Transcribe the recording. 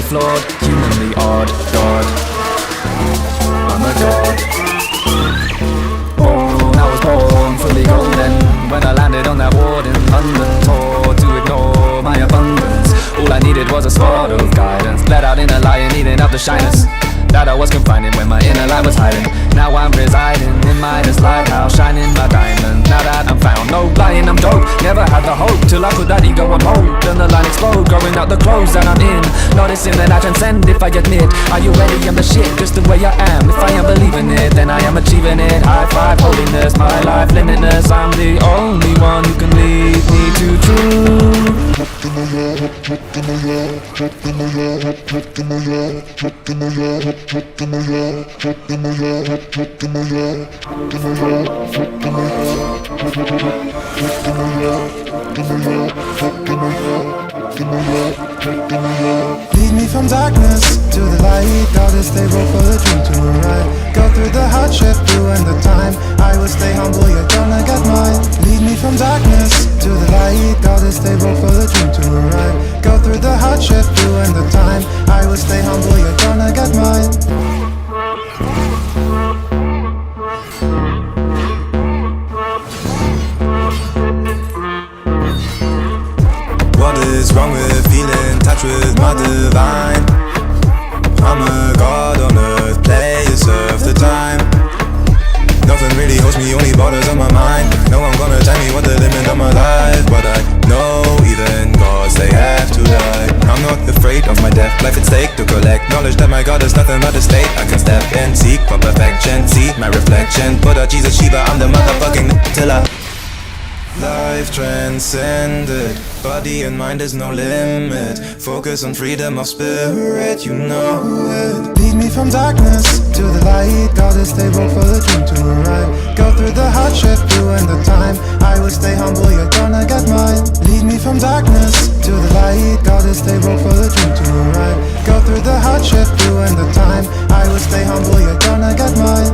flawed, humanly odd. God, I'm a god. Born, I was born fully golden when I landed on that ward in London. Taught to ignore my abundance. All I needed was a spot of guidance. Let out in a lion, eating up the shyness that I was confining when my inner light was hiding. Now I'm residing in Midas lighthouse, shining my diamond. Now that I'm found, no lying, I'm dope. Never had the hope till I put that ego on hold. Then the line explode, growing out the clothes that I'm in. Noticing that I transcend if I admit. Are you ready? I'm the shit, just the way I am. If I am believing it, then I am achieving it. High five, holiness, my life, limitless. I'm the only one who can lead me to truth. Lead me from darkness to the light. Goddess, they roll for the dream to arrive. Go through the hardship, you and the time. I will stay humble, you're gonna get mine. Lead me from darkness to the light. Goddess, they roll for the dream to arrive. Go through the hardship, you and the time. I will stay humble, you're gonna get mine. What is wrong with feeling in touch with my divine? I'm a god on earth, play yourself the time. Nothing really holds me, only bothers on my mind. No one gonna tell me what the limit of my life. But I know even gods, they have to die. I'm not afraid of my death, life at stake to collect. Knowledge that my God is nothing but a state. I can step and seek for perfection, see my reflection. Buddha, Jesus, Shiva, I'm the motherfucking till I life transcended, body and mind is no limit. Focus on freedom of spirit, you know it. Lead me from darkness to the light. Goddess, they roll for the dream to arrive. Go through the hardship, you and the time. I will stay humble, you're gonna get mine. Lead me from darkness to the light. Goddess, they roll for the dream to arrive. Go through the hardship, you and the time. I will stay humble, you're gonna get mine.